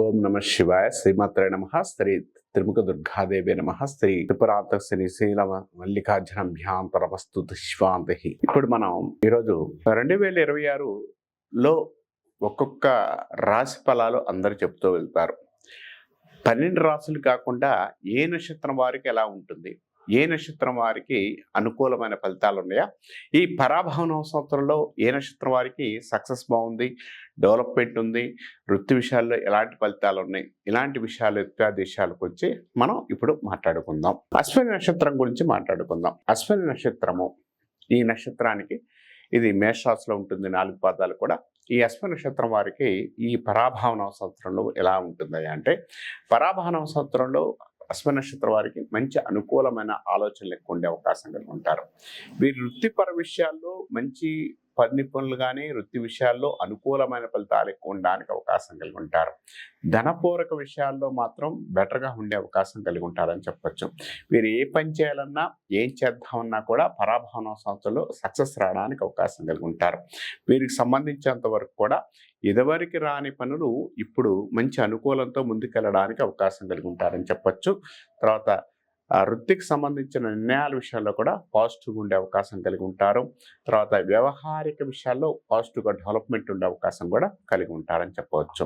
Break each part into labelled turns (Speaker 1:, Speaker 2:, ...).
Speaker 1: ఓం నమ శివాయ శ్రీమాత్రే నమ శ్రీ త్రిముఖ దుర్గాదేవి నమ శ్రీ త్రిపురాంత శ్రీ శ్రీల మల్లికార్జునభ్యాంతరమస్తు శివాంతి. ఇప్పుడు మనం ఈరోజు 2026లో ఒక్కొక్క రాశి ఫలాలు అందరూ చెప్తూ వెళ్తారు. 12 రాశులు కాకుండా ఏ నక్షత్రం వారికి ఎలా ఉంటుంది, ఏ నక్షత్రం వారికి అనుకూలమైన ఫలితాలు ఉన్నాయా, ఈ పరాభవన సంవత్సరంలో ఏ నక్షత్రం వారికి సక్సెస్ బాగుంది, డెవలప్మెంట్ ఉంది, వృత్తి విషయాల్లో ఎలాంటి ఫలితాలు ఉన్నాయి, ఇలాంటి విషయాలు ఇత్యాదేశాలకు వచ్చి మనం ఇప్పుడు మాట్లాడుకుందాం. అశ్విని నక్షత్రం గురించి మాట్లాడుకుందాం. అశ్విని నక్షత్రము, ఈ నక్షత్రానికి ఇది మేషరాశిలో ఉంటుంది, 4 పాదాలు కూడా. ఈ అశ్విని నక్షత్రం వారికి ఈ పరాభవన సంవత్సరంలో ఎలా ఉంటుంది అంటే, పరాభవన సంవత్సరంలో అశ్విని నక్షత్రం వారికి మంచి అనుకూలమైన ఆలోచనలు ఎక్కువ ఉండే అవకాశం కలిగి ఉంటారు. వీరి వృత్తిపర విషయాల్లో మంచి పనులు కానీ వృత్తి విషయాల్లో అనుకూలమైన ఫలితాలు ఎక్కువ ఉండడానికి అవకాశం కలిగి ఉంటారు. ధనపూరక విషయాల్లో మాత్రం బెటర్గా ఉండే అవకాశం కలిగి ఉంటారని చెప్పొచ్చు. వీరు ఏ పని చేయాలన్నా, ఏం చేద్దామన్నా కూడా పరాభవన సంవత్సరంలో సక్సెస్ రావడానికి అవకాశం కలిగి ఉంటారు. వీరికి సంబంధించినంత వరకు కూడా ఇదివరకు రాని పనులు ఇప్పుడు మంచి అనుకూలంతో ముందుకెళ్ళడానికి అవకాశం కలిగి ఉంటారని చెప్పొచ్చు. తర్వాత వృత్తికి సంబంధించిన నిర్ణయాల విషయాల్లో కూడా పాజిటివ్గా ఉండే అవకాశం కలిగి ఉంటారు. తర్వాత వ్యవహారిక విషయాల్లో పాజిటివ్గా డెవలప్మెంట్ ఉండే అవకాశం కూడా కలిగి ఉంటారని చెప్పవచ్చు.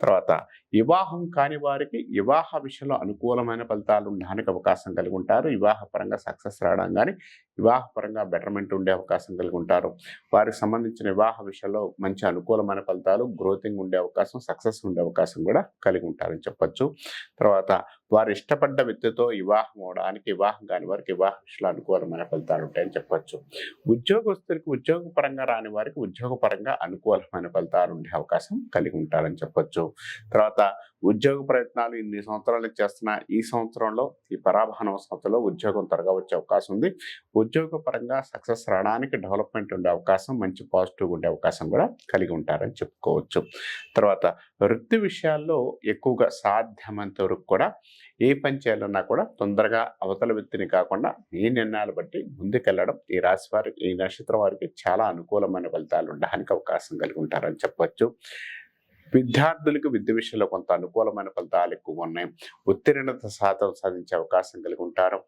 Speaker 1: తర్వాత వివాహం కాని వారికి వివాహ విషయంలో అనుకూలమైన ఫలితాలు ఉండడానికి అవకాశం కలిగి ఉంటారు. వివాహపరంగా సక్సెస్ రావడం కానీ వివాహపరంగా బెటర్మెంట్ ఉండే అవకాశం కలిగి ఉంటారు. వారికి సంబంధించిన వివాహ విషయంలో మంచి అనుకూలమైన ఫలితాలు, గ్రోతింగ్ ఉండే అవకాశం, సక్సెస్ ఉండే అవకాశం కూడా కలిగి ఉంటారని చెప్పచ్చు. తర్వాత వారు ఇష్టపడ్డ వ్యక్తితో వివాహం అవడానికి, వివాహం కాని వారికి వివాహ విషయంలో అనుకూలమైన ఫలితాలు ఉంటాయని చెప్పచ్చు. ఉద్యోగస్తులకి ఉద్యోగపరంగా రాని వారికి ఉద్యోగపరంగా అనుకూలమైన ఫలితాలు ఉండే అవకాశం కలిగి ఉంటారని చెప్పచ్చు. తర్వాత ఉద్యోగ ప్రయత్నాలు ఇన్ని సంవత్సరాలు చేస్తున్న ఈ సంవత్సరంలో, ఈ పరాభవన సంవత్సరంలో ఉద్యోగం త్వరగా వచ్చే అవకాశం ఉంది. ఉద్యోగపరంగా సక్సెస్ రావడానికి డెవలప్మెంట్ ఉండే అవకాశం, మంచి పాజిటివ్ ఉండే అవకాశం కూడా కలిగి ఉంటారని చెప్పుకోవచ్చు. తర్వాత వృత్తి విషయాల్లో ఎక్కువగా సాధ్యమైనంత వరకు కూడా ఏ పని చేయాలన్నా కూడా తొందరగా అవతల వ్యక్తిని కాకుండా ఈ నిర్ణయాలు బట్టి ముందుకెళ్ళడం ఈ రాశి వారికి, ఈ నక్షత్రం వారికి చాలా అనుకూలమైన ఫలితాలు ఉండడానికి అవకాశం కలిగి ఉంటారని చెప్పవచ్చు. విద్యార్థులకు విద్య విషయంలో కొంత అనుకూలమైన ఫలితాలు ఎక్కువగా ఉన్నాయి. ఉత్తీర్ణత శాతం సాధించే అవకాశం కలిగి ఉంటారు.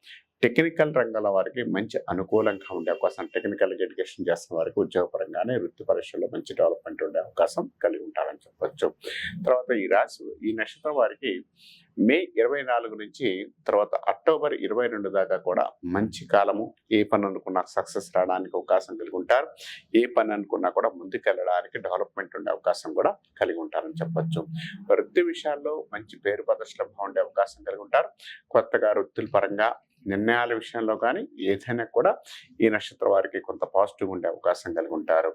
Speaker 1: టెక్నికల్ రంగాల వారికి మంచి అనుకూలంగా ఉండే అవకాశం, టెక్నికల్ ఎడ్యుకేషన్ చేస్తున్న వారికి ఉద్యోగపరంగానే వృత్తి పరీక్షల్లో మంచి డెవలప్మెంట్ ఉండే అవకాశం కలిగి ఉంటారని చెప్పవచ్చు. తర్వాత ఈ నక్షత్రం వారికి మే 24 నుంచి తర్వాత అక్టోబర్ 22 దాకా కూడా మంచి కాలము. ఏ పని అనుకున్నా సక్సెస్ రావడానికి అవకాశం కలిగి ఉంటారు. ఏ పని అనుకున్నా కూడా ముందుకెళ్ళడానికి డెవలప్మెంట్ ఉండే అవకాశం కూడా కలిగి ఉంటారని చెప్పచ్చు. వృత్తి విషయాల్లో మంచి పేరు ప్రదర్శనలు బాగుండే అవకాశం కలిగి ఉంటారు. కొత్తగా వృత్తుల పరంగా నిర్ణయాల విషయంలో కానీ ఏదైనా కూడా ఈ నక్షత్రం వారికి కొంత పాజిటివ్ ఉండే అవకాశం కలిగి ఉంటారు.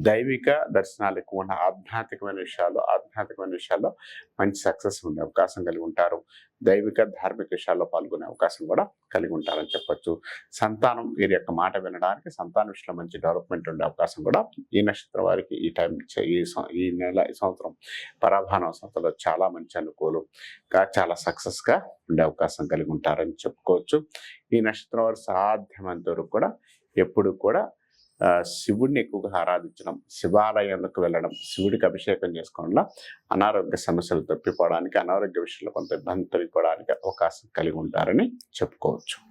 Speaker 1: దైవిక దర్శనాలు ఎక్కువ ఉన్న ఆధ్యాత్మికమైన విషయాల్లో మంచి సక్సెస్ ఉండే అవకాశం కలిగి ఉంటారు. దైవిక ధార్మిక విషయాల్లో పాల్గొనే అవకాశం కూడా కలిగి ఉంటారని చెప్పచ్చు. సంతానం, వీరి యొక్క మాట వినడానికి సంతాన విషయంలో మంచి డెవలప్మెంట్ ఉండే అవకాశం కూడా ఈ నక్షత్రం వారికి ఈ సంవత్సరం పరాభవన సంవత్సరంలో చాలా మంచి అనుకూలంగా, చాలా సక్సెస్గా ఉండే అవకాశం కలిగి ఉంటారని చెప్పుకోవచ్చు. ఈ నక్షత్రం వారు సాధ్యమైనంత వరకు కూడా ఎప్పుడు కూడా శివుడిని ఎక్కువగా ఆరాధించడం, శివాలయాలకు వెళ్ళడం, శివుడికి అభిషేకం చేసుకోవడం అనారోగ్య సమస్యలు తప్పిపోవడానికి, అనారోగ్య విషయంలో కొంత ఇబ్బంది తొలగిపోవడానికి అవకాశం కలిగి ఉంటారని చెప్పుకోవచ్చు.